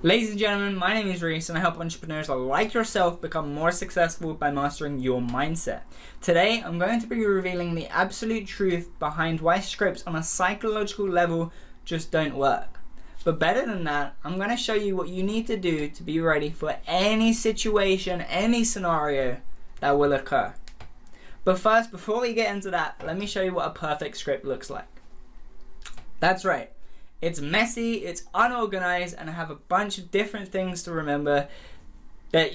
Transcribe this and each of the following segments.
Ladies and gentlemen, my name is Reece and I help entrepreneurs like yourself become more successful by mastering your mindset. Today, I'm going to be revealing the absolute truth behind why scripts on a psychological level just don't work. But better than that, I'm going to show you what you need to do to be ready for any situation, any scenario that will occur. But first, before we get into that, let me show you what a perfect script looks like. That's right. It's messy, it's unorganized, and I have a bunch of different things to remember that,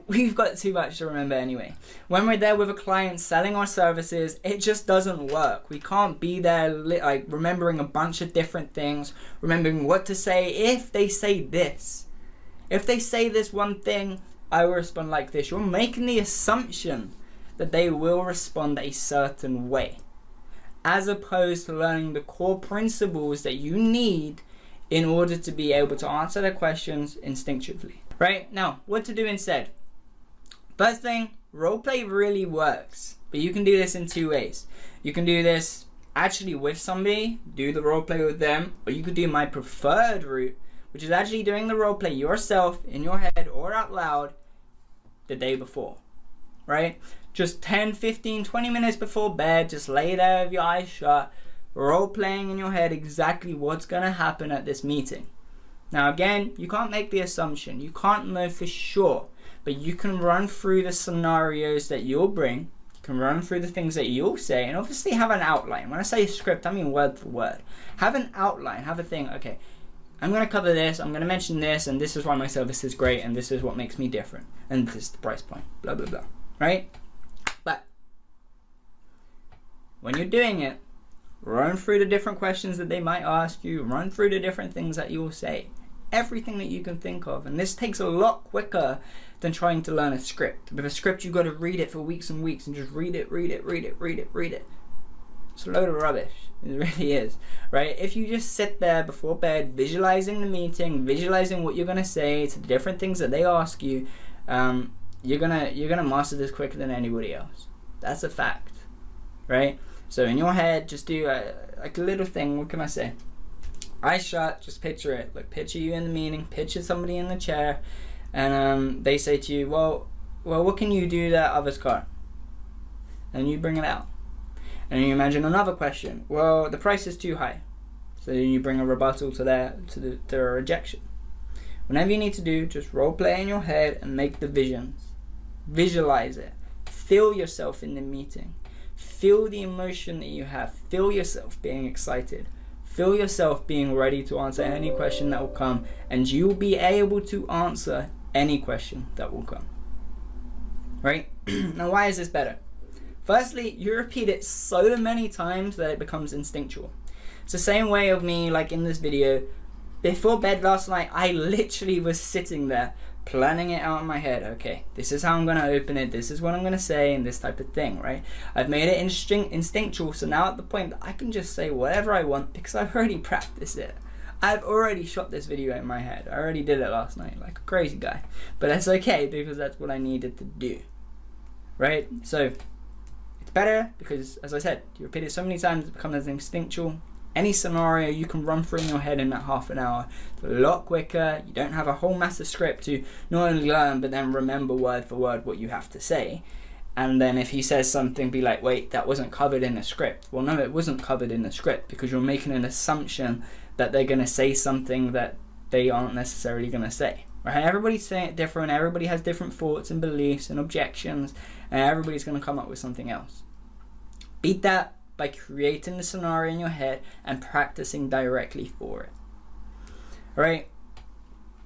we've got too much to remember anyway. When we're there with a client selling our services, it just doesn't work. We can't be there remembering a bunch of different things, remembering what to say if they say this. If they say this one thing, I will respond like this. You're making the assumption that they will respond a certain way, as opposed to learning the core principles that you need in order to be able to answer their questions instinctively. Right? Now, what to do instead? First thing, roleplay really works, but you can do this in two ways. You can do this actually with somebody, do the roleplay with them, or you could do my preferred route, which is actually doing the roleplay yourself in your head or out loud the day before. Right? Just 10, 15, 20 minutes before bed, just lay there with your eyes shut, role playing in your head exactly what's going to happen at this meeting. Now again, you can't make the assumption, you can't know for sure, but you can run through the scenarios that you'll bring, you can run through the things that you'll say, and obviously have an outline. When I say script, I mean word for word. Have an outline, have a thing, okay, I'm going to cover this, I'm going to mention this, and this is why my service is great, and this is what makes me different, and this is the price point, blah, blah, blah, right? But when you're doing it, run through the different questions that they might ask you, run through the different things that you'll say, everything that you can think of. And this takes a lot quicker than trying to learn a script. With a script, you've got to read it for weeks and weeks and just read it. It's a load of rubbish. It really is, right? If you just sit there before bed, visualizing the meeting, visualizing what you're going to say to the different things that they ask you, you're gonna master this quicker than anybody else. That's a fact, right? So in your head, just do a little thing. What can I say? Eyes shut, just picture it. Like, picture you in the meeting, picture somebody in the chair, and they say to you, well, what can you do that others can't? And you bring it out. And you imagine another question. Well, the price is too high. So then you bring a rebuttal to their rejection. Whenever you need to do, just role play in your head and make the visions. Visualize it. Feel yourself in the meeting. Feel the emotion that you have. Feel yourself being excited. Feel yourself being ready to answer any question that will come, and you will be able to answer any question that will come. Right? Now, why is this better? Firstly, you repeat it so many times that it becomes instinctual. It's the same way of me, like in this video. Before bed last night, I literally was sitting there planning it out in my head. Okay, this is how I'm going to open it, this is what I'm going to say, and this type of thing, right? I've made it instinctual, so now at the point that I can just say whatever I want because I've already practiced it. I've already shot this video in my head. I already did it last night like a crazy guy. But that's okay because that's what I needed to do, right? So it's better because, as I said, you repeat it so many times it becomes instinctual. Any scenario you can run through in your head in that half an hour. It's a lot quicker. You don't have a whole massive script to not only learn but then remember word for word what you have to say. And then if he says something, be like, wait, that wasn't covered in the script. Well, no, it wasn't covered in the script because you're making an assumption that they're going to say something that they aren't necessarily going to say. Right? Everybody's saying it different. Everybody has different thoughts and beliefs and objections, and everybody's going to come up with something else. Beat that by creating the scenario in your head and practicing directly for it. Alright,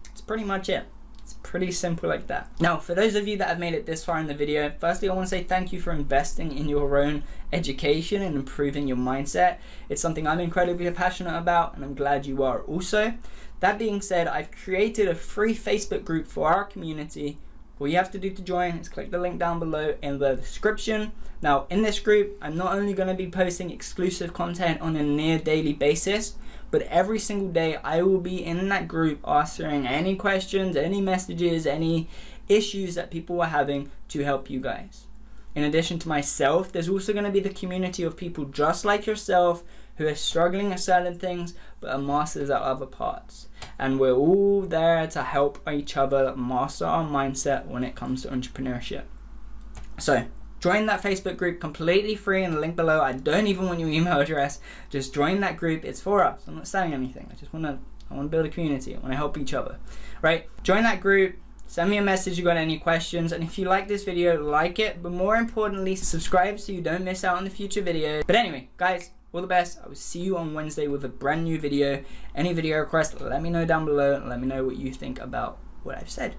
that's pretty much it. It's pretty simple like that. Now, for those of you that have made it this far in the video, firstly I want to say thank you for investing in your own education and improving your mindset. It's something I'm incredibly passionate about, and I'm glad you are also. That being said, I've created a free Facebook group for our community. All you have to do to join is click the link down below in the description. Now, in this group, I'm not only going to be posting exclusive content on a near daily basis, but every single day I will be in that group answering any questions, any messages, any issues that people are having to help you guys. In addition to myself, there's also going to be the community of people just like yourself who are struggling at certain things but are masters at other parts. and we're all there to help each other master our mindset when it comes to entrepreneurship. So join that Facebook group, completely free, in the link below. I don't even want your email address. Just join that group. It's for us. I'm not selling anything. I want to build a community. I want to help each other, right? Join that group. Send me a message if you got any questions, and if you like this video, like it, but more importantly, subscribe so you don't miss out on the future videos. But anyway, guys, all the best. I will see you on Wednesday with a brand new video. Any video requests, let me know down below, and let me know what you think about what I've said.